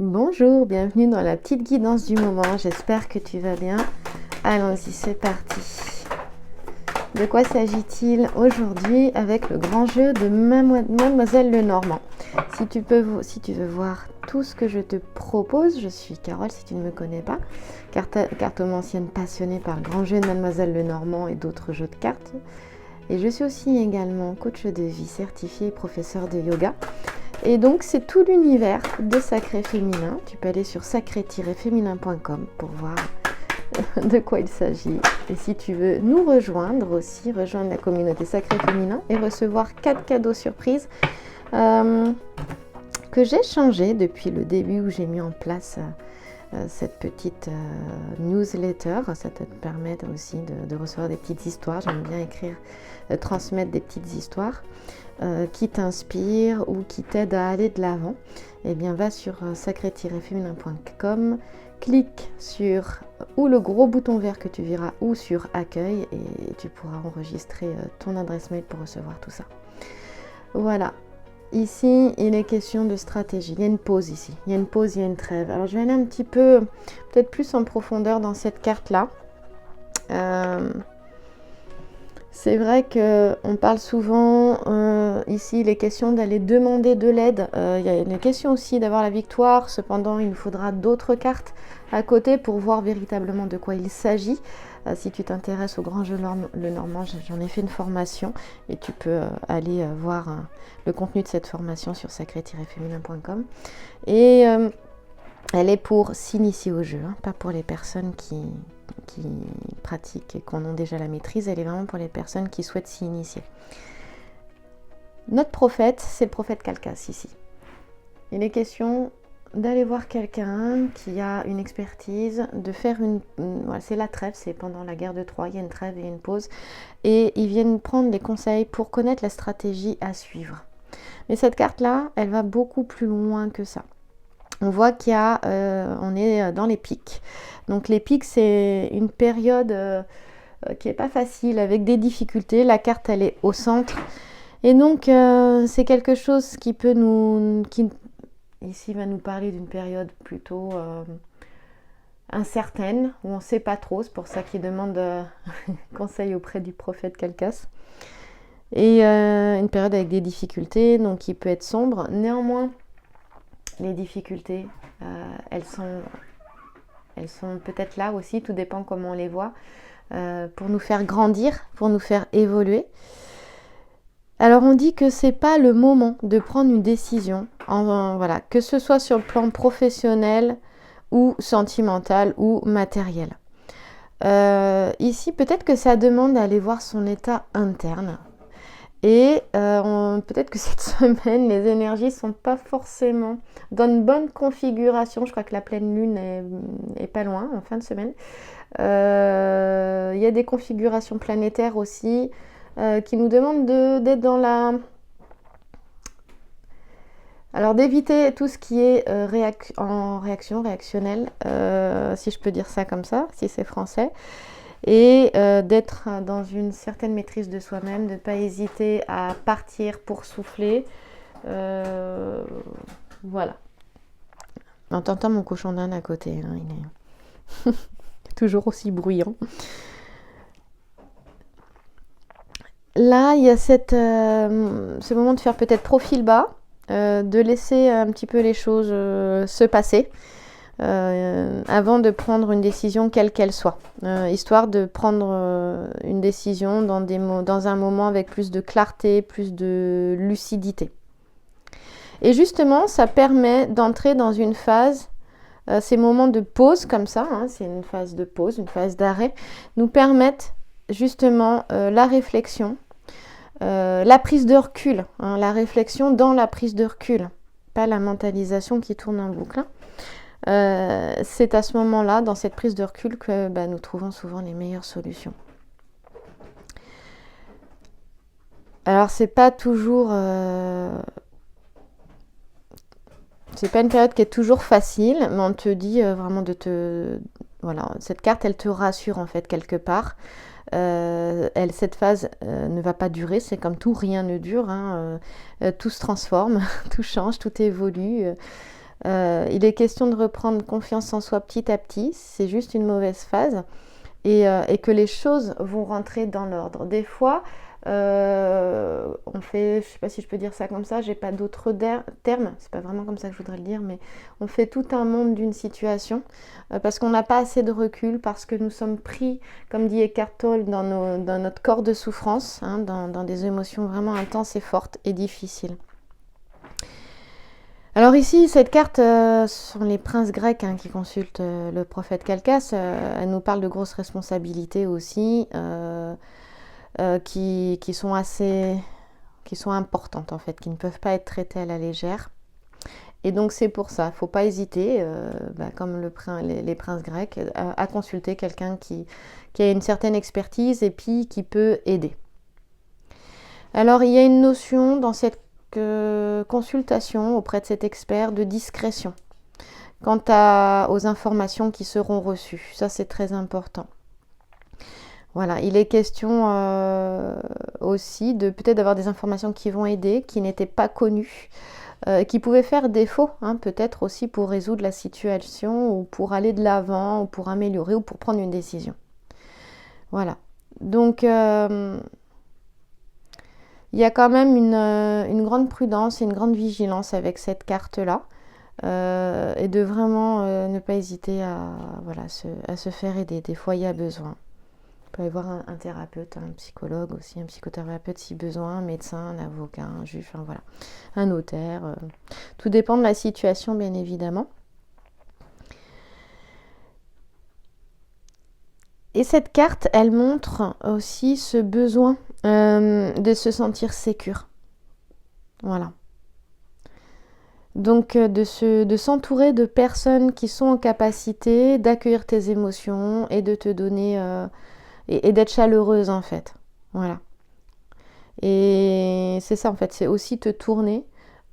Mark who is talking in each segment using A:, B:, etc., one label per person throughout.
A: Bonjour, bienvenue dans la petite guidance du moment. J'espère que tu vas bien. Allons-y, c'est parti. De quoi s'agit-il aujourd'hui avec le grand jeu de Mademoiselle Lenormand? Si tu veux voir tout ce que je te propose, je suis Carole si tu ne me connais pas, cartomancienne passionnée par le grand jeu de Mademoiselle Lenormand et d'autres jeux de cartes. Et je suis aussi également coach de vie certifié et professeur de yoga. Et donc c'est tout l'univers de Sacré Féminin. Tu peux aller sur sacré-féminin.com pour voir de quoi il s'agit. Et si tu veux nous rejoindre aussi, rejoindre la communauté Sacré Féminin et recevoir 4 cadeaux surprises que j'ai changé depuis le début où j'ai mis en place cette petite newsletter. Ça te permet aussi de recevoir des petites histoires. J'aime bien écrire, transmettre des petites histoires qui t'inspirent ou qui t'aident à aller de l'avant. Eh bien, va sur sacré-féminin.com, clique sur ou le gros bouton vert que tu verras ou sur accueil et tu pourras enregistrer ton adresse mail pour recevoir tout ça. Voilà. Ici, il est question de stratégie. Il y a une pause ici. Il y a une pause, il y a une trêve. Alors, je vais aller un petit peu, peut-être plus en profondeur dans cette carte-là. C'est vrai qu'on parle souvent, ici, il est question d'aller demander de l'aide. Il y a une question aussi d'avoir la victoire. Cependant, il nous faudra d'autres cartes à côté pour voir véritablement de quoi il s'agit. Si tu t'intéresses au grand jeu Lenormand, j'en ai fait une formation et tu peux aller voir le contenu de cette formation sur sacré-féminin.com. Et elle est pour s'initier au jeu, pas pour les personnes qui pratiquent et qui en ont déjà la maîtrise. Elle est vraiment pour les personnes qui souhaitent s'y initier. Notre prophète, c'est le prophète Calcas ici. Il est question d'aller voir quelqu'un qui a une expertise, de faire voilà, c'est la trêve, c'est pendant la guerre de Troie, il y a une trêve et une pause, et ils viennent prendre des conseils pour connaître la stratégie à suivre. Mais cette carte-là, elle va beaucoup plus loin que ça. On voit qu'il y a, on est dans les pics. Donc les pics, c'est une période qui n'est pas facile, avec des difficultés. La carte, elle est au centre. Et donc, c'est quelque chose qui peut ici va nous parler d'une période plutôt incertaine, où on ne sait pas trop. C'est pour ça qu'il demande conseil auprès du prophète Calcas. Et une période avec des difficultés, donc qui peut être sombre. Néanmoins, les difficultés, elles sont peut-être là aussi, tout dépend comment on les voit, pour nous faire grandir, pour nous faire évoluer. Alors on dit que c'est pas le moment de prendre une décision, voilà, que ce soit sur le plan professionnel ou sentimental ou matériel. Ici, peut-être que ça demande d'aller voir son état interne. Et peut-être que cette semaine, les énergies ne sont pas forcément dans une bonne configuration. Je crois que la pleine lune est pas loin, en fin de semaine. Il y a des configurations planétaires aussi qui nous demandent d'être dans la... Alors d'éviter tout ce qui est réactionnel, si je peux dire ça comme ça, si c'est français. Et d'être dans une certaine maîtrise de soi-même, de ne pas hésiter à partir pour souffler. Voilà. On t'entend mon cochon d'Inde à côté, hein, il est toujours aussi bruyant. Là, il y a ce moment de faire peut-être profil bas, de laisser un petit peu les choses se passer. Avant de prendre une décision quelle qu'elle soit, histoire de prendre une décision dans un moment avec plus de clarté, plus de lucidité. Et justement, ça permet d'entrer dans une phase, ces moments de pause comme ça, hein, c'est une phase de pause, une phase d'arrêt, nous permettent justement la réflexion, la prise de recul, hein, la réflexion dans la prise de recul, pas la mentalisation qui tourne en boucle. C'est à ce moment-là, dans cette prise de recul, que nous trouvons souvent les meilleures solutions. Alors, c'est pas toujours... c'est pas une période qui est toujours facile, mais on te dit vraiment Voilà, cette carte, elle te rassure en fait quelque part. Cette phase ne va pas durer, c'est comme tout, rien ne dure, hein, tout se transforme, tout change, tout évolue. Il est question de reprendre confiance en soi petit à petit, c'est juste une mauvaise phase et que les choses vont rentrer dans l'ordre. Des fois, on fait, je sais pas si je peux dire ça comme ça, j'ai pas d'autres termes, c'est pas vraiment comme ça que je voudrais le dire, mais on fait tout un monde d'une situation parce qu'on n'a pas assez de recul, parce que nous sommes pris, comme dit Eckhart Tolle, dans notre corps de souffrance, hein, dans des émotions vraiment intenses et fortes et difficiles. Alors ici, cette carte, sont les princes grecs hein, qui consultent le prophète Calcas. Elle nous parle de grosses responsabilités aussi, qui sont importantes en fait, qui ne peuvent pas être traitées à la légère. Et donc c'est pour ça, il ne faut pas hésiter, comme les princes grecs, à consulter quelqu'un qui a une certaine expertise et puis qui peut aider. Alors il y a une notion dans cette consultation auprès de cet expert de discrétion quant aux informations qui seront reçues. Ça, c'est très important. Voilà, il est question aussi de peut-être d'avoir des informations qui vont aider, qui n'étaient pas connues, qui pouvaient faire défaut, hein, peut-être aussi pour résoudre la situation ou pour aller de l'avant ou pour améliorer ou pour prendre une décision. Voilà. Donc, il y a quand même une grande prudence et une grande vigilance avec cette carte-là. Et de vraiment ne pas hésiter à se faire aider. Des fois, il y a besoin. On peut aller voir un thérapeute, un psychologue aussi, un psychothérapeute si besoin, un médecin, un avocat, un juge, enfin voilà, un notaire. Tout dépend de la situation, bien évidemment. Et cette carte, elle montre aussi ce besoin de se sentir sécure. Voilà. Donc de s'entourer de personnes qui sont en capacité d'accueillir tes émotions et de te donner et d'être chaleureuse en fait. Voilà. Et c'est ça en fait, c'est aussi te tourner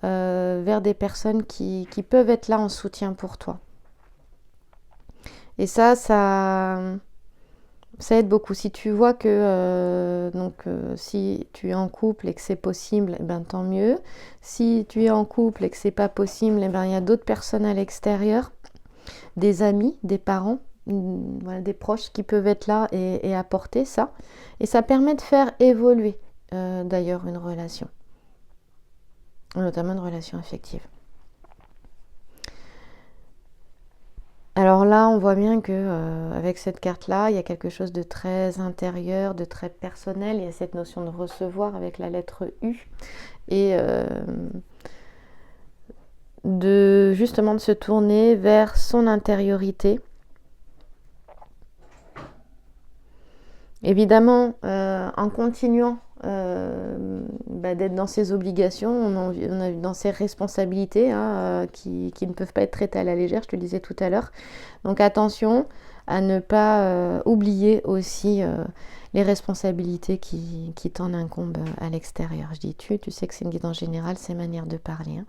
A: vers des personnes qui peuvent être là en soutien pour toi. Et ça aide beaucoup. Si tu vois que si tu es en couple et que c'est possible, eh ben, tant mieux. Si tu es en couple et que c'est pas possible, eh ben, il y a d'autres personnes à l'extérieur, des amis, des parents, voilà, des proches qui peuvent être là et apporter ça. Et ça permet de faire évoluer d'ailleurs une relation, notamment une relation affective. Alors là, on voit bien que avec cette carte-là, il y a quelque chose de très intérieur, de très personnel. Il y a cette notion de recevoir avec la lettre U et justement de se tourner vers son intériorité. Évidemment, en continuant d'être dans ses obligations, dans ses responsabilités hein, qui ne peuvent pas être traitées à la légère, je te le disais tout à l'heure. Donc attention à ne pas oublier aussi les responsabilités qui t'en incombent à l'extérieur. Je dis tu sais que c'est une guidance générale, c'est manière de parler. Hein.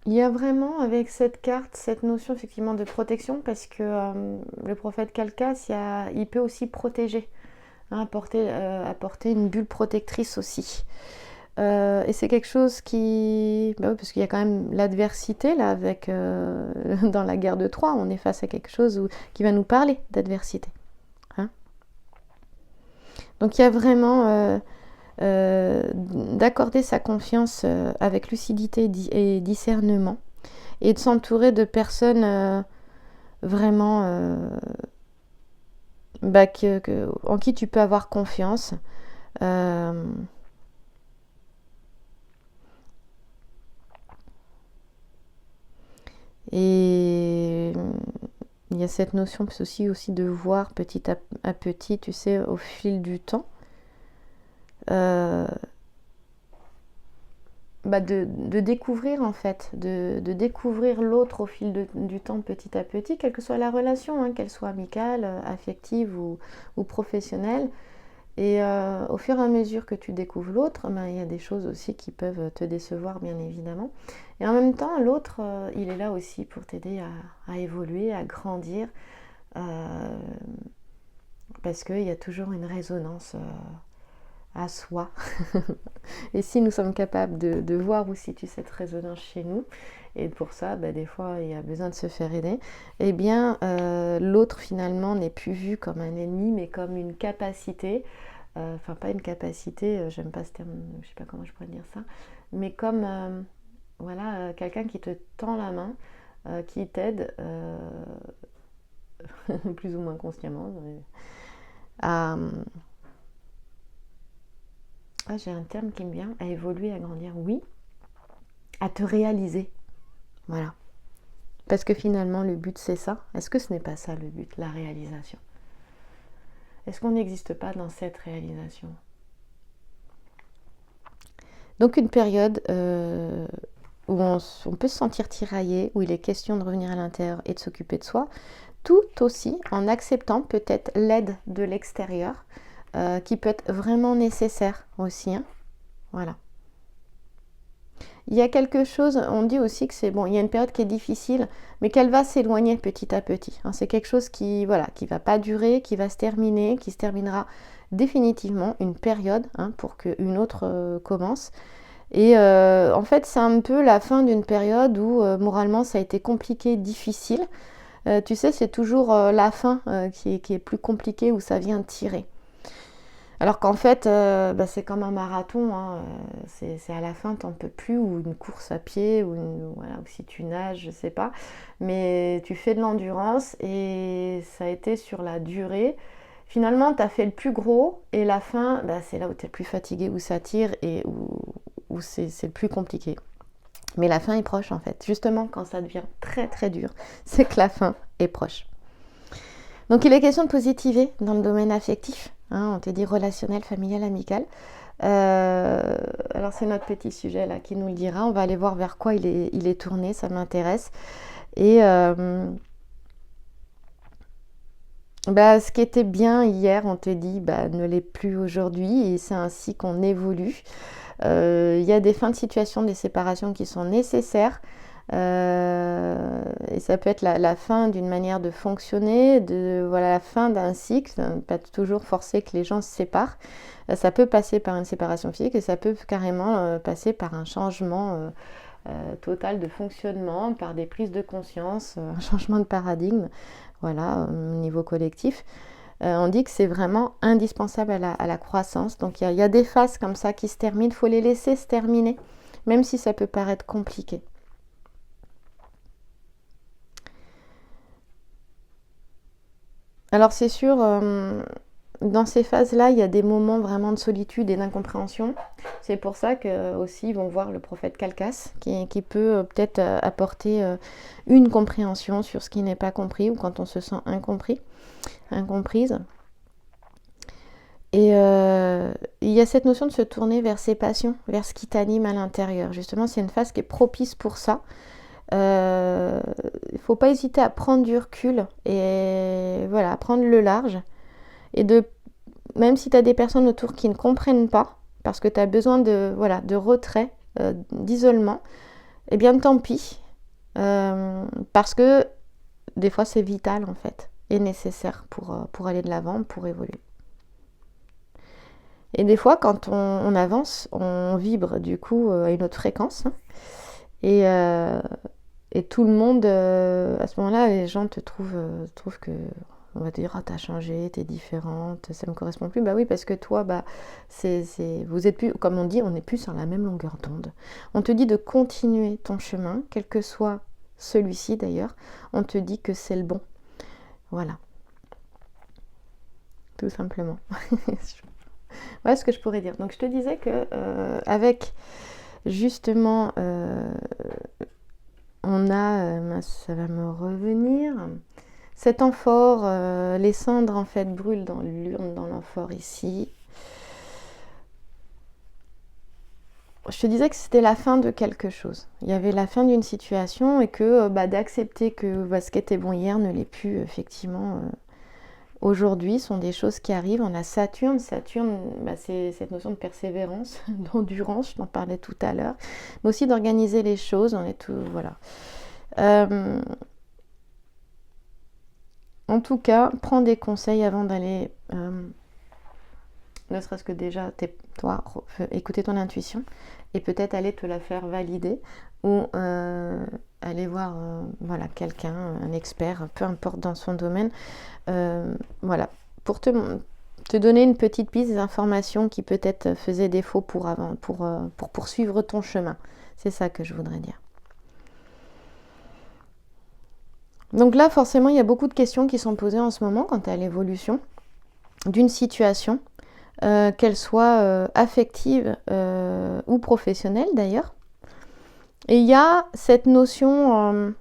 A: Il y a vraiment avec cette carte cette notion effectivement de protection parce que le prophète Calcas, il peut aussi protéger, hein, apporter une bulle protectrice aussi. Et c'est quelque chose qui... oui, parce qu'il y a quand même l'adversité là avec dans la guerre de Troie, on est face à quelque chose qui va nous parler d'adversité. Hein. Donc il y a vraiment... d'accorder sa confiance avec lucidité et discernement et de s'entourer de personnes vraiment en qui tu peux avoir confiance. Et il y a cette notion aussi de voir petit à petit, tu sais, au fil du temps. De découvrir en fait, de découvrir l'autre au fil du temps petit à petit, quelle que soit la relation, hein, qu'elle soit amicale, affective ou professionnelle. Et au fur et à mesure que tu découvres l'autre, il y a des choses aussi qui peuvent te décevoir bien évidemment. Et en même temps, l'autre, il est là aussi pour t'aider à évoluer, à grandir, parce qu'il y a toujours une résonance à soi. Et si nous sommes capables de voir où situe cette résonance chez nous, et pour ça, des fois, il y a besoin de se faire aider, eh bien, l'autre, finalement, n'est plus vu comme un ennemi, mais comme une capacité, enfin, pas une capacité, j'aime pas ce terme, je sais pas comment je pourrais dire ça, mais comme, voilà, quelqu'un qui te tend la main, qui t'aide, plus ou moins consciemment, à... Ah, j'ai un terme qui me vient, à évoluer, à grandir, oui, à te réaliser. Voilà. Parce que finalement, le but, c'est ça. Est-ce que ce n'est pas ça le but, la réalisation? Est-ce qu'on n'existe pas dans cette réalisation? Donc une période où on peut se sentir tiraillé, où il est question de revenir à l'intérieur et de s'occuper de soi, tout aussi en acceptant peut-être l'aide de l'extérieur, qui peut être vraiment nécessaire aussi. Hein. Voilà. Il y a quelque chose, on dit aussi que c'est bon, il y a une période qui est difficile, mais qu'elle va s'éloigner petit à petit. Hein, c'est quelque chose qui, voilà, qui va pas durer, qui va se terminer, qui se terminera définitivement, une période, hein, pour qu'une autre commence. Et en fait, c'est un peu la fin d'une période où moralement ça a été compliqué, difficile. Tu sais, c'est toujours la fin qui est plus compliquée, où ça vient tirer. Alors qu'en fait, c'est comme un marathon, hein, c'est à la fin, t'en peux plus, ou une course à pied, voilà, ou si tu nages, je sais pas. Mais tu fais de l'endurance et ça a été sur la durée. Finalement, tu as fait le plus gros et la fin, c'est là où tu es le plus fatigué, où ça tire et où c'est le plus compliqué. Mais la fin est proche en fait. Justement, quand ça devient très très dur, c'est que la fin est proche. Donc il est question de positiver dans le domaine affectif. Hein, on te dit relationnel, familial, amical. Alors c'est notre petit sujet là qui nous le dira. On va aller voir vers quoi il est tourné, ça m'intéresse. Et ce qui était bien hier, on te dit, ne l'est plus aujourd'hui. Et c'est ainsi qu'on évolue. Il y a des fins de situation, des séparations qui sont nécessaires. Et ça peut être la fin d'une manière de fonctionner, la fin d'un cycle, pas toujours forcer que les gens se séparent. Ça peut passer par une séparation physique et ça peut carrément passer par un changement total de fonctionnement, par des prises de conscience, un changement de paradigme, voilà, au niveau collectif. On dit que c'est vraiment indispensable à la croissance. Donc il y a des phases comme ça qui se terminent, il faut les laisser se terminer, même si ça peut paraître compliqué. Alors c'est sûr, dans ces phases-là, il y a des moments vraiment de solitude et d'incompréhension. C'est pour ça que aussi ils vont voir le prophète Calcas, qui peut peut-être apporter une compréhension sur ce qui n'est pas compris ou quand on se sent incompris, incomprise. Et il y a cette notion de se tourner vers ses passions, vers ce qui t'anime à l'intérieur. Justement, c'est une phase qui est propice pour ça. Il ne faut pas hésiter à prendre du recul et voilà, à prendre le large. Et même si tu as des personnes autour qui ne comprennent pas, parce que tu as besoin de retrait, d'isolement, eh bien tant pis. Parce que des fois c'est vital en fait, et nécessaire pour aller de l'avant, pour évoluer. Et des fois quand on avance, on vibre du coup à une autre fréquence. Hein, et tout le monde, à ce moment-là, les gens trouvent que, on va te dire, t'as changé, t'es différente, ça me correspond plus. Bah oui, parce que toi, vous êtes plus, comme on dit, on n'est plus sur la même longueur d'onde. On te dit de continuer ton chemin, quel que soit celui-ci d'ailleurs. On te dit que c'est le bon. Voilà. Tout simplement. Voilà ce que je pourrais dire. Donc je te disais que avec justement on a, ça va me revenir, cet amphore, les cendres en fait brûlent dans l'urne, dans l'amphore ici. Je te disais que c'était la fin de quelque chose. Il y avait la fin d'une situation et que d'accepter que ce qui était bon hier ne l'est plus effectivement aujourd'hui, sont des choses qui arrivent. On a Saturne, c'est cette notion de persévérance, d'endurance, je t'en parlais tout à l'heure, mais aussi d'organiser les choses, on est tout, voilà. En tout cas, prends des conseils avant d'aller ne serait-ce que déjà, toi, écouter ton intuition et peut-être aller te la faire valider ou aller voir voilà, quelqu'un, un expert, peu importe dans son domaine, voilà, pour te donner une petite piste d'information qui peut-être faisait défaut pour poursuivre ton chemin. C'est ça que je voudrais dire. Donc là, forcément, il y a beaucoup de questions qui sont posées en ce moment quant à l'évolution d'une situation, qu'elle soit affective ou professionnelle d'ailleurs. Et il y a cette notion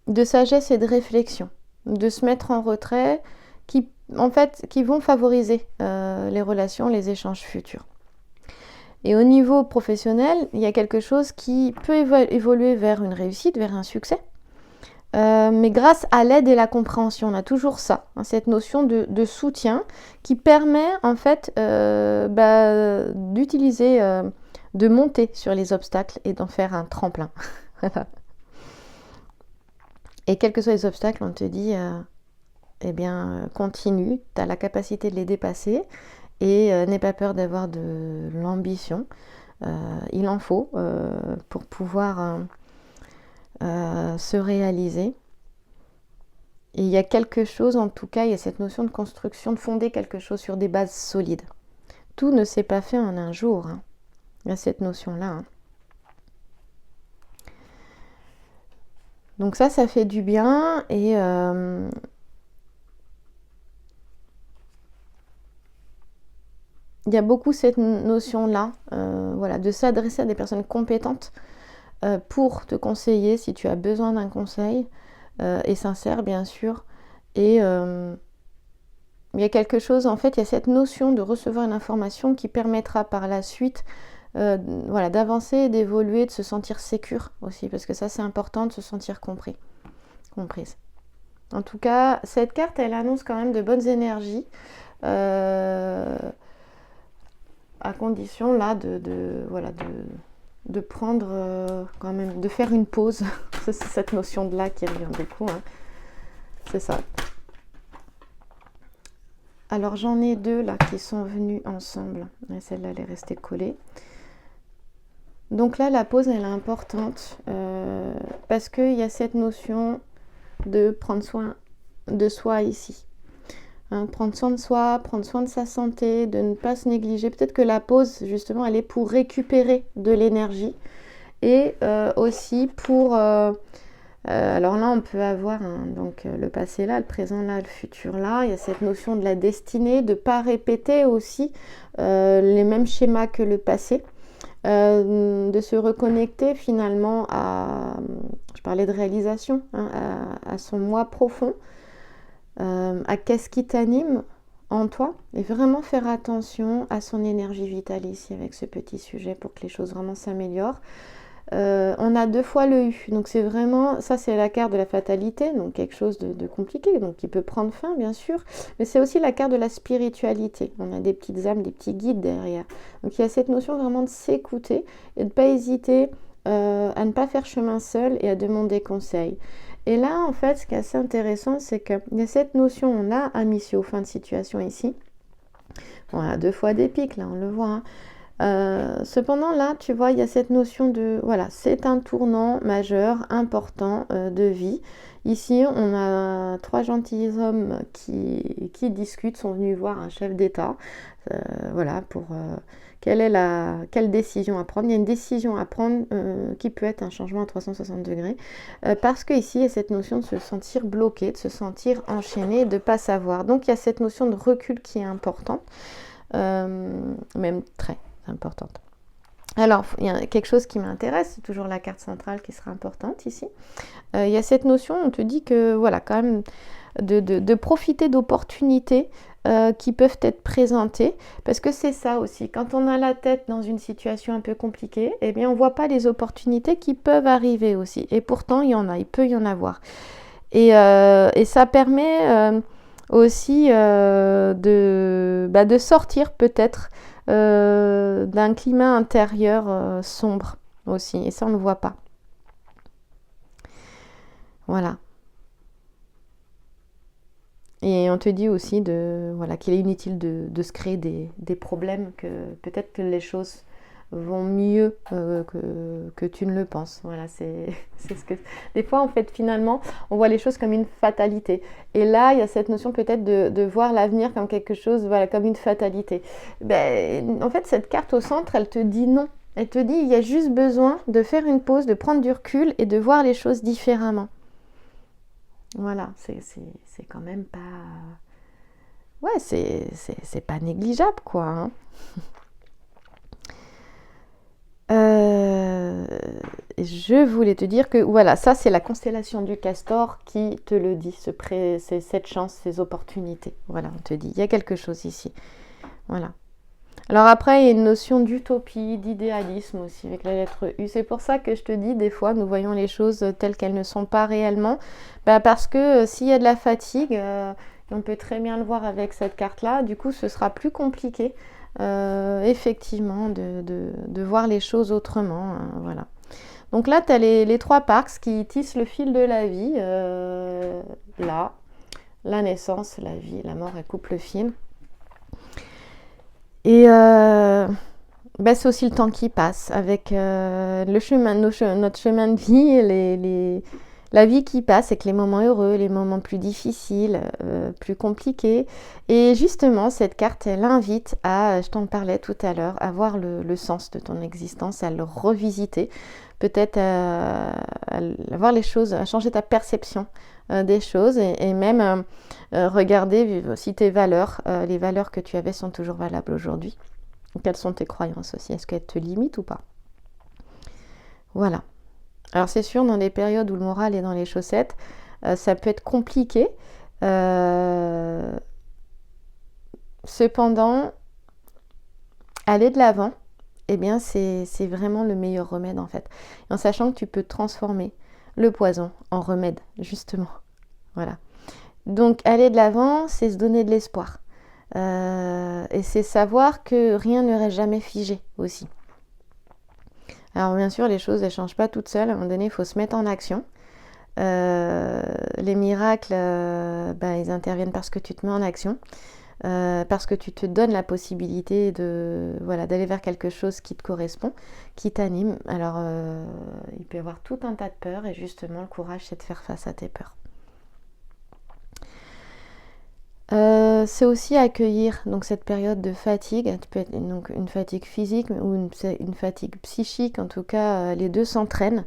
A: de sagesse et de réflexion, de se mettre en retrait, qui vont favoriser les relations, les échanges futurs. Et au niveau professionnel, il y a quelque chose qui peut évoluer vers une réussite, vers un succès. Mais grâce à l'aide et la compréhension, on a toujours ça, hein, cette notion de soutien qui permet en fait d'utiliser, de monter sur les obstacles et d'en faire un tremplin. Voilà. Et quels que soient les obstacles, on te dit, continue, tu as la capacité de les dépasser et n'aie pas peur d'avoir de l'ambition. Il en faut pour pouvoir se réaliser. Et il y a quelque chose, en tout cas, il y a cette notion de construction, de fonder quelque chose sur des bases solides. Tout ne s'est pas fait en un jour. Hein. Il y a cette notion-là. Hein. Donc ça fait du bien et il y a beaucoup cette notion-là, voilà, de s'adresser à des personnes compétentes pour te conseiller si tu as besoin d'un conseil et sincère bien sûr. Et il y a quelque chose, en fait, il y a cette notion de recevoir une information qui permettra par la suite voilà, d'avancer, d'évoluer, de se sentir sécure aussi, parce que ça c'est important de se sentir comprise. En tout cas, cette carte, elle annonce quand même de bonnes énergies, à condition là de prendre quand même, de faire une pause. C'est cette notion de là qui revient beaucoup, hein. C'est ça. Alors j'en ai deux là qui sont venues ensemble, et celle-là elle est restée collée. Donc là, la pause, elle est importante parce qu'il y a cette notion de prendre soin de soi ici. Hein, prendre soin de soi, prendre soin de sa santé, de ne pas se négliger. Peut-être que la pause, justement, elle est pour récupérer de l'énergie et aussi pour... alors là, on peut avoir donc, le passé là, le présent là, le futur là. Il y a cette notion de la destinée, de ne pas répéter aussi les mêmes schémas que le passé. De se reconnecter finalement à, je parlais de réalisation, hein, à son moi profond, à qu'est-ce qui t'anime en toi, et vraiment faire attention à son énergie vitale ici avec ce petit sujet pour que les choses vraiment s'améliorent. On a 2 fois le U, donc c'est vraiment, ça c'est la carte de la fatalité, donc quelque chose de compliqué, donc qui peut prendre fin bien sûr, mais c'est aussi la carte de la spiritualité. On a des petites âmes, des petits guides derrière. Donc il y a cette notion vraiment de s'écouter et de ne pas hésiter à ne pas faire chemin seul et à demander conseil. Et là en fait ce qui est assez intéressant, c'est qu'il y a cette notion, on a un Missio fin de situation ici, on a 2 fois des pics là, on le voit, hein. Cependant là tu vois il y a cette notion de voilà, c'est un tournant majeur important de vie. Ici on a 3 gentilshommes qui discutent, sont venus voir un chef d'État, voilà, pour quelle décision à prendre. Il y a une décision à prendre qui peut être un changement à 360 degrés parce que ici il y a cette notion de se sentir bloqué, de se sentir enchaîné, de ne pas savoir. Donc il y a cette notion de recul qui est importante, même très importante. Alors, il y a quelque chose qui m'intéresse, c'est toujours la carte centrale qui sera importante ici. Il y a cette notion, on te dit que, voilà, quand même, de profiter d'opportunités qui peuvent être présentées, parce que c'est ça aussi, quand on a la tête dans une situation un peu compliquée, eh bien, on ne voit pas les opportunités qui peuvent arriver aussi. Et pourtant, il peut y en avoir. Et ça permet aussi de sortir peut-être d'un climat intérieur sombre aussi, et ça on ne le voit pas. Voilà. Et on te dit aussi qu'il est inutile de se créer des problèmes, que peut-être que les choses vont mieux que tu ne le penses. Voilà, c'est ce que... Des fois, en fait, finalement, on voit les choses comme une fatalité. Et là, il y a cette notion peut-être de voir l'avenir comme quelque chose, comme une fatalité. En fait, cette carte au centre, elle te dit non. Elle te dit, il y a juste besoin de faire une pause, de prendre du recul et de voir les choses différemment. Voilà, c'est quand même pas... Ouais, c'est pas négligeable, quoi. Hein. Je voulais te dire que, voilà, ça, c'est la constellation du castor qui te le dit, c'est cette chance, ces opportunités. Voilà, on te dit, il y a quelque chose ici. Voilà. Alors après, il y a une notion d'utopie, d'idéalisme aussi avec la lettre U. C'est pour ça que je te dis, des fois, nous voyons les choses telles qu'elles ne sont pas réellement. Parce que s'il y a de la fatigue, on peut très bien le voir avec cette carte-là, du coup, ce sera plus compliqué, effectivement, de voir les choses autrement. Voilà. Donc là, tu as les 3 parcs qui tissent le fil de la vie. Là, la naissance, la vie, la mort, elles coupent le fil. Et c'est aussi le temps qui passe avec le chemin, notre chemin de vie, la vie qui passe avec les moments heureux, les moments plus difficiles, plus compliqués. Et justement, cette carte, elle invite à, je t'en parlais tout à l'heure, à voir le sens de ton existence, à le revisiter, peut-être à voir les choses, à changer ta perception des choses et même regarder si tes valeurs, les valeurs que tu avais sont toujours valables aujourd'hui. Quelles sont tes croyances aussi? Est-ce qu'elles te limitent ou pas? Voilà. Alors c'est sûr, dans des périodes où le moral est dans les chaussettes, ça peut être compliqué. Cependant, aller de l'avant, eh bien c'est vraiment le meilleur remède en fait. En sachant que tu peux transformer le poison en remède, justement. Voilà. Donc aller de l'avant, c'est se donner de l'espoir. Et c'est savoir que rien ne reste jamais figé aussi. Alors bien sûr, les choses ne changent pas toutes seules. À un moment donné, il faut se mettre en action. Les miracles, ils interviennent parce que tu te mets en action, parce que tu te donnes la possibilité d'aller vers quelque chose qui te correspond, qui t'anime. Alors, il peut y avoir tout un tas de peurs et justement, le courage, c'est de faire face à tes peurs. C'est aussi accueillir donc cette période de fatigue, tu peux être donc une fatigue physique ou une fatigue psychique, en tout cas les deux s'entraînent,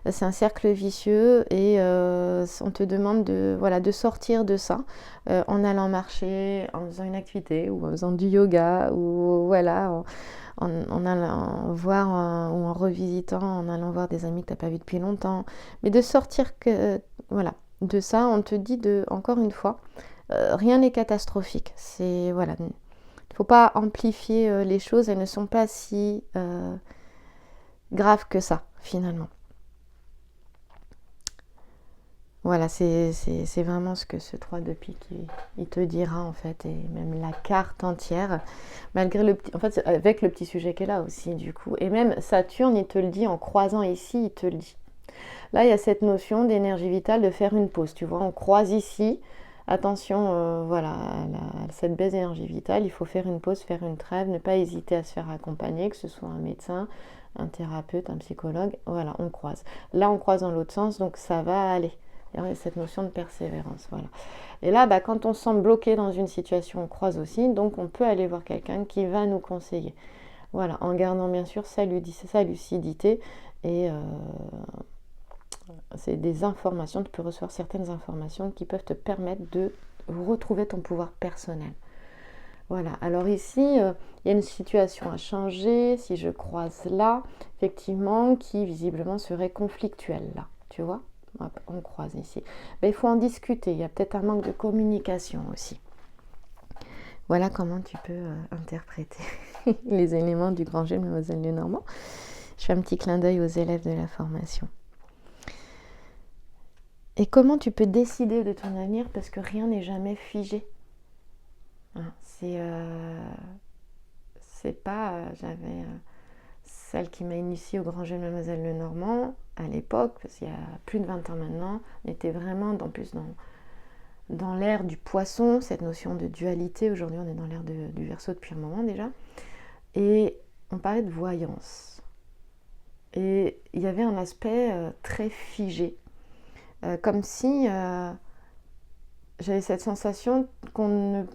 A: c'est un cercle vicieux et on te demande de sortir de ça en allant marcher, en faisant une activité ou en faisant du yoga ou en allant voir ou en revisitant, en allant voir des amis que tu n'as pas vu depuis longtemps, mais de sortir de ça. On te dit encore une fois, rien n'est catastrophique. Il ne faut pas amplifier les choses, elles ne sont pas si graves que ça, finalement. Voilà, c'est vraiment ce que ce 3 de pique il te dira en fait, et même la carte entière, malgré avec le petit sujet qui est là aussi du coup, et même Saturne il te le dit en croisant ici, il te le dit. Là il y a cette notion d'énergie vitale, de faire une pause, tu vois, on croise ici. Attention, à cette baisse d'énergie vitale, il faut faire une pause, faire une trêve, ne pas hésiter à se faire accompagner, que ce soit un médecin, un thérapeute, un psychologue. Voilà, on croise. Là, on croise dans l'autre sens, donc ça va aller. Il y a cette notion de persévérance. Voilà. Et là, quand on se sent bloqué dans une situation, on croise aussi, donc on peut aller voir quelqu'un qui va nous conseiller. Voilà, en gardant bien sûr sa lucidité et c'est des informations, tu peux recevoir certaines informations qui peuvent te permettre de retrouver ton pouvoir personnel. Voilà, alors ici, il y a une situation à changer, si je croise là, effectivement, qui visiblement serait conflictuelle là, tu vois, on croise ici. Il faut en discuter, il y a peut-être un manque de communication aussi. Voilà comment tu peux interpréter les éléments du grand jeu de Mademoiselle Lenormand. Je fais un petit clin d'œil aux élèves de la formation. Et comment tu peux décider de ton avenir parce que rien n'est jamais figé. C'est pas... J'avais celle qui m'a initiée au grand jeu de Mademoiselle Lenormand à l'époque, parce qu'il y a plus de 20 ans maintenant, on était vraiment dans l'ère du poisson, cette notion de dualité. Aujourd'hui, on est dans l'ère du Verseau depuis un moment déjà. Et on parlait de voyance. Et il y avait un aspect très figé. Comme si j'avais cette sensation que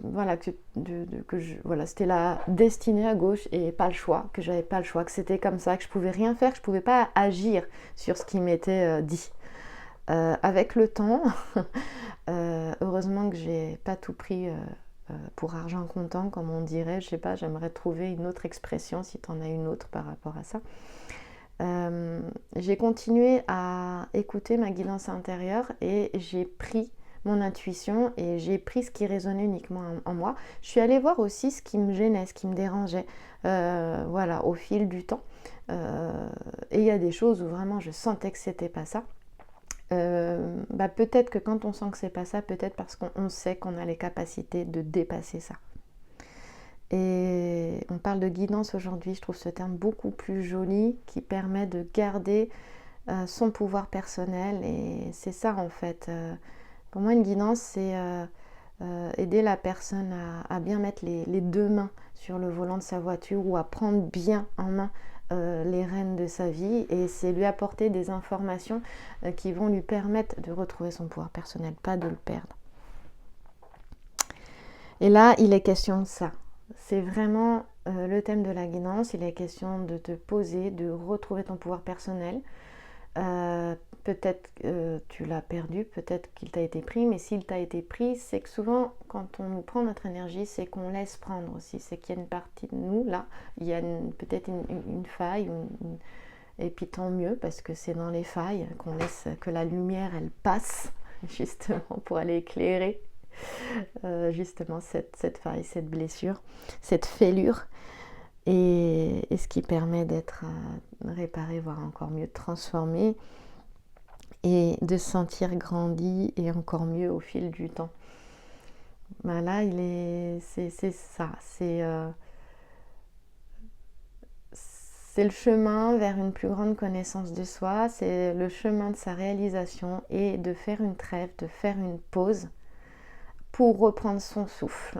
A: c'était la destinée à gauche et pas le choix, que j'avais pas le choix, que c'était comme ça, que je pouvais rien faire, que je pouvais pas agir sur ce qui m'était dit. Avec le temps, heureusement que j'ai pas tout pris pour argent comptant, comme on dirait. Je sais pas, j'aimerais trouver une autre expression si tu en as une autre par rapport à ça. J'ai continué à écouter ma guidance intérieure et j'ai pris mon intuition et j'ai pris ce qui résonnait uniquement en moi. Je suis allée voir aussi ce qui me gênait, ce qui me dérangeait, au fil du temps. Et il y a des choses où vraiment je sentais que c'était pas ça. Peut-être que quand on sent que c'est pas ça, peut-être parce qu'on sait qu'on a les capacités de dépasser ça. Et on parle de guidance aujourd'hui, je trouve ce terme beaucoup plus joli, qui permet de garder son pouvoir personnel. Et c'est ça en fait. Pour moi, une guidance, c'est aider la personne à bien mettre les deux mains sur le volant de sa voiture ou à prendre bien en main les rênes de sa vie. Et c'est lui apporter des informations qui vont lui permettre de retrouver son pouvoir personnel, pas de le perdre. Et là, il est question de ça. C'est vraiment le thème de la guidance. Il est question de te poser, de retrouver ton pouvoir personnel. Peut-être que tu l'as perdu, peut-être qu'il t'a été pris, mais s'il t'a été pris, c'est que souvent, quand on nous prend notre énergie, c'est qu'on laisse prendre aussi. C'est qu'il y a une partie de nous, là, il y a peut-être une faille, et puis tant mieux, parce que c'est dans les failles qu'on laisse que la lumière, elle passe, justement, pour aller éclairer justement cette faille, cette blessure, cette fêlure, et ce qui permet d'être réparé, voire encore mieux transformé, et de se sentir grandi et encore mieux au fil du temps. Là, c'est ça, c'est le chemin vers une plus grande connaissance de soi, c'est le chemin de sa réalisation et de faire une trêve, de faire une pause pour reprendre son souffle,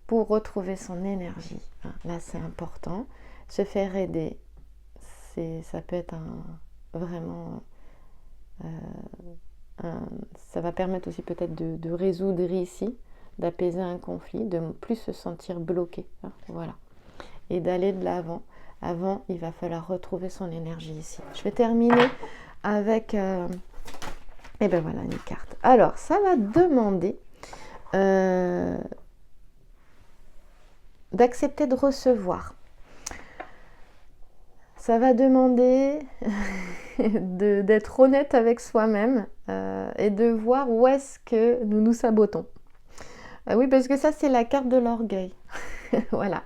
A: pour retrouver son énergie. Là, c'est important. Se faire aider, ça peut être vraiment... ça va permettre aussi peut-être de résoudre ici, d'apaiser un conflit, de ne plus se sentir bloqué. Voilà. Et d'aller de l'avant. Avant, il va falloir retrouver son énergie ici. Je vais terminer avec... une carte. Alors, ça va demander... d'accepter de recevoir. Ça va demander d'être honnête avec soi-même et de voir où est-ce que nous nous sabotons. Oui, parce que ça, c'est la carte de l'orgueil. Voilà.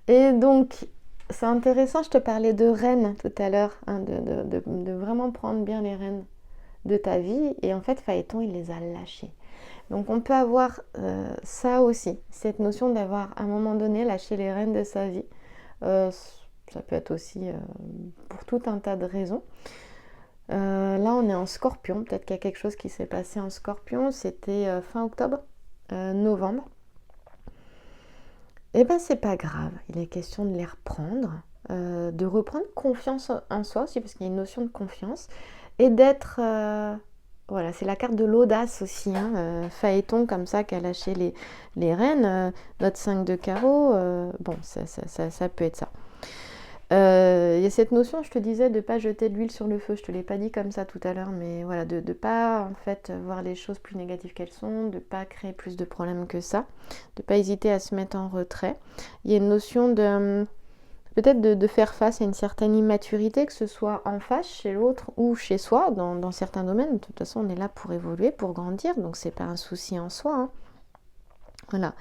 A: Et donc, c'est intéressant, je te parlais de rênes tout à l'heure, de vraiment prendre bien les rênes de ta vie. Et en fait, Phaéton, il les a lâchés. Donc on peut avoir ça aussi, cette notion d'avoir à un moment donné lâché les rênes de sa vie. Ça peut être aussi pour tout un tas de raisons. Là on est en Scorpion, peut-être qu'il y a quelque chose qui s'est passé en Scorpion, c'était fin octobre, novembre. Eh bien c'est pas grave, il est question de les reprendre, de reprendre confiance en soi aussi, parce qu'il y a une notion de confiance, et d'être... Voilà, c'est la carte de l'audace aussi, Phaéton comme ça qui a lâché les rênes, notre 5 de carreau, ça peut être ça. Il y a cette notion, je te disais, de ne pas jeter de l'huile sur le feu, je te l'ai pas dit comme ça tout à l'heure, mais voilà, de ne pas en fait voir les choses plus négatives qu'elles sont, de ne pas créer plus de problèmes que ça, de ne pas hésiter à se mettre en retrait. Il y a une notion de... peut-être de faire face à une certaine immaturité, que ce soit en face, chez l'autre ou chez soi, dans certains domaines. De toute façon, on est là pour évoluer, pour grandir, donc c'est pas un souci en soi. Voilà.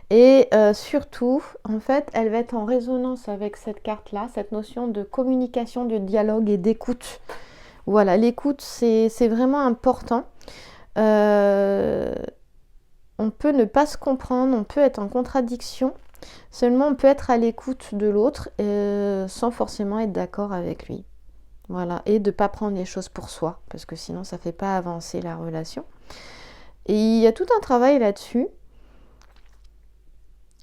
A: Et surtout, en fait, elle va être en résonance avec cette carte-là, cette notion de communication, de dialogue et d'écoute. Voilà, l'écoute, c'est vraiment important. On peut ne pas se comprendre, on peut être en contradiction. Seulement, on peut être à l'écoute de l'autre sans forcément être d'accord avec lui. Voilà. Et de ne pas prendre les choses pour soi, parce que sinon, ça ne fait pas avancer la relation. Et il y a tout un travail là-dessus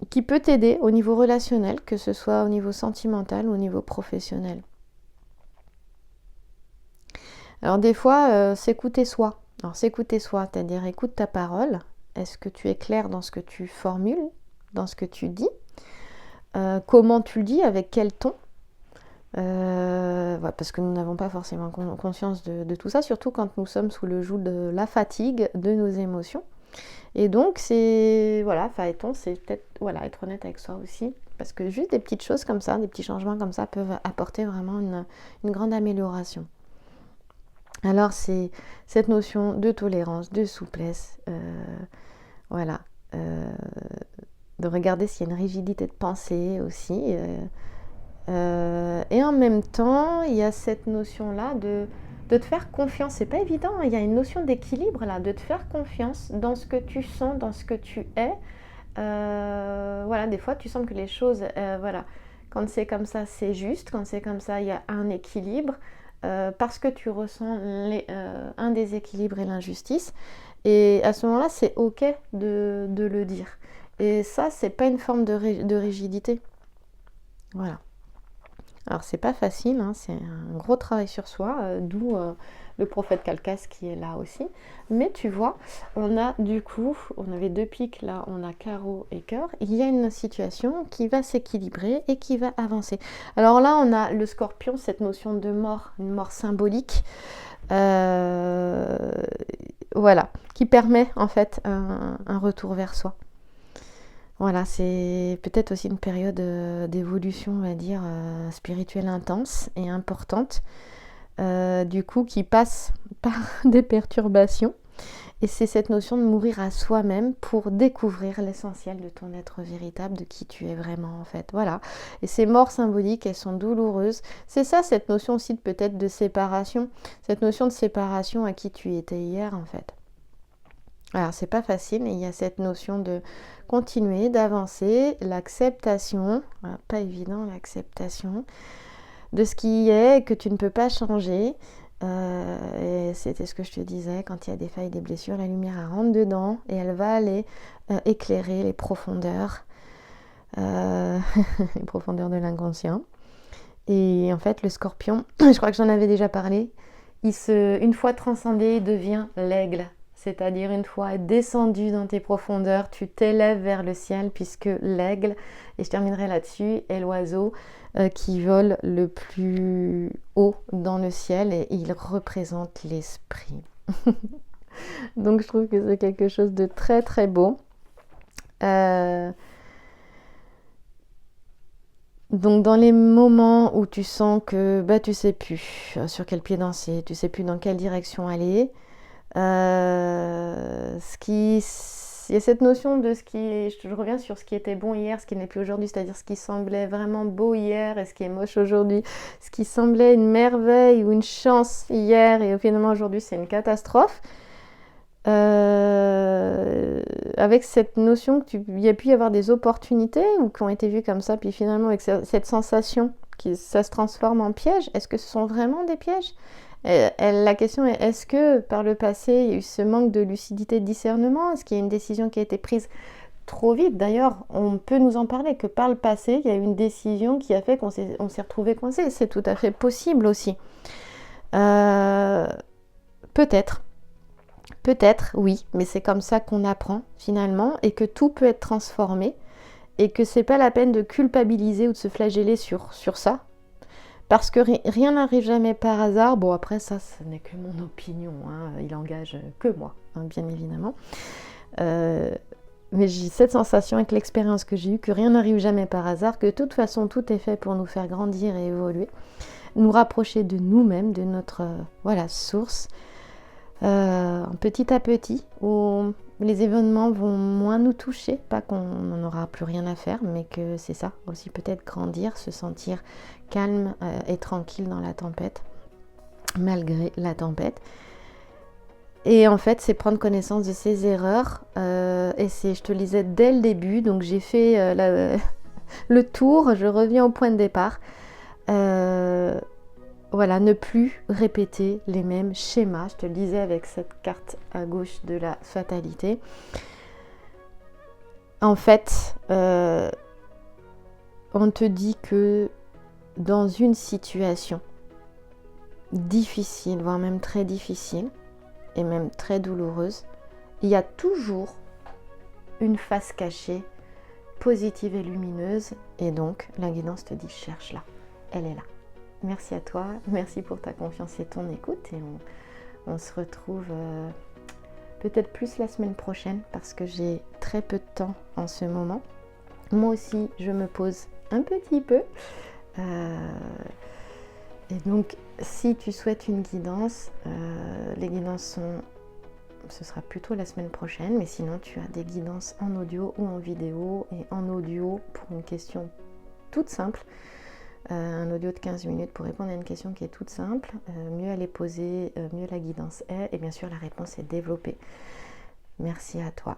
A: qui peut t'aider au niveau relationnel, que ce soit au niveau sentimental ou au niveau professionnel. Alors des fois, s'écouter soi. Alors s'écouter soi, c'est-à-dire écoute ta parole. Est-ce que tu es clair dans ce que tu formules, dans ce que tu dis? Comment tu le dis, avec quel ton? Ouais, parce que nous n'avons pas forcément conscience de tout ça, surtout quand nous sommes sous le joug de la fatigue de nos émotions. Et donc, c'est peut-être être honnête avec soi aussi, parce que juste des petites choses comme ça, des petits changements comme ça peuvent apporter vraiment une grande amélioration. Alors, c'est cette notion de tolérance, de souplesse, de regarder s'il y a une rigidité de pensée aussi. Et en même temps, il y a cette notion-là de te faire confiance. C'est pas évident, hein. Il y a une notion d'équilibre là, de te faire confiance dans ce que tu sens, dans ce que tu es. Des fois, tu sens que les choses, quand c'est comme ça, c'est juste. Quand c'est comme ça, il y a un équilibre. Parce que tu ressens un déséquilibre et l'injustice. Et à ce moment-là, c'est OK de le dire. Et ça, c'est pas une forme de rigidité. Voilà. Alors c'est pas facile, hein, c'est un gros travail sur soi, d'où le prophète Calcas qui est là aussi. Mais tu vois, on avait 2 pics là, on a carreau et cœur. Il y a une situation qui va s'équilibrer et qui va avancer. Alors là, on a le scorpion, cette notion de mort, une mort symbolique, qui permet en fait un retour vers soi. Voilà, c'est peut-être aussi une période d'évolution, on va dire, spirituelle intense et importante, qui passe par des perturbations. Et c'est cette notion de mourir à soi-même pour découvrir l'essentiel de ton être véritable, de qui tu es vraiment en fait. Voilà. Et ces morts symboliques, elles sont douloureuses. C'est ça, cette notion aussi peut-être de séparation. Cette notion de séparation à qui tu étais hier en fait. Alors c'est pas facile, mais il y a cette notion de continuer, d'avancer, l'acceptation, pas évident l'acceptation de ce qui est et que tu ne peux pas changer. Et c'était ce que je te disais, quand il y a des failles, des blessures, la lumière elle rentre dedans et elle va aller éclairer les profondeurs, les profondeurs de l'inconscient. Et en fait le scorpion, je crois que j'en avais déjà parlé, une fois transcendé, il devient l'aigle. C'est-à-dire une fois descendu dans tes profondeurs, tu t'élèves vers le ciel, puisque l'aigle, et je terminerai là-dessus, est l'oiseau qui vole le plus haut dans le ciel et il représente l'esprit. Donc je trouve que c'est quelque chose de très très beau. Donc dans les moments où tu sens que tu sais plus sur quel pied danser, tu sais plus dans quelle direction aller, il y a cette notion de je reviens sur ce qui était bon hier, ce qui n'est plus aujourd'hui, c'est-à-dire ce qui semblait vraiment beau hier et ce qui est moche aujourd'hui, ce qui semblait une merveille ou une chance hier et finalement aujourd'hui c'est une catastrophe. Avec cette notion qu'il y a pu y avoir des opportunités ou qui ont été vues comme ça, puis finalement avec cette sensation que ça se transforme en piège. Est-ce que ce sont vraiment des pièges ? La question est, est-ce que par le passé il y a eu ce manque de lucidité, de discernement? Est-ce qu'il y a une décision qui a été prise trop vite? D'ailleurs, on peut nous en parler, que par le passé il y a eu une décision qui a fait qu'on s'est retrouvé coincé. C'est tout à fait possible aussi. Peut-être, oui, mais c'est comme ça qu'on apprend finalement et que tout peut être transformé et que c'est pas la peine de culpabiliser ou de se flageller sur ça. Parce que rien n'arrive jamais par hasard. Bon, après, ça, ce n'est que mon opinion. Hein. Il engage que moi, hein, bien évidemment. Mais j'ai cette sensation avec l'expérience que j'ai eue que rien n'arrive jamais par hasard, que de toute façon, tout est fait pour nous faire grandir et évoluer, nous rapprocher de nous-mêmes, de notre source, petit à petit, où les événements vont moins nous toucher, pas qu'on n'en aura plus rien à faire, mais que c'est ça aussi, peut-être grandir, se sentir calme et tranquille dans la tempête, malgré la tempête. Et en fait, c'est prendre connaissance de ses erreurs. Je te le disais dès le début, donc j'ai fait le tour, je reviens au point de départ. voilà, ne plus répéter les mêmes schémas. Je te le disais avec cette carte à gauche de la fatalité. En fait, on te dit que dans une situation difficile, voire même très difficile, et même très douloureuse, il y a toujours une face cachée, positive et lumineuse, et donc la guidance te dit cherche-la, elle est là. Merci à toi, merci pour ta confiance et ton écoute, et on se retrouve peut-être plus la semaine prochaine parce que j'ai très peu de temps en ce moment. Moi aussi, je me pose un petit peu. Et donc, si tu souhaites une guidance, les guidances ce sera plutôt la semaine prochaine, mais sinon tu as des guidances en audio ou en vidéo. Et en audio, pour une question toute simple, un audio de 15 minutes pour répondre à une question qui est toute simple, mieux elle est posée, mieux la guidance est, et bien sûr la réponse est développée. Merci à toi.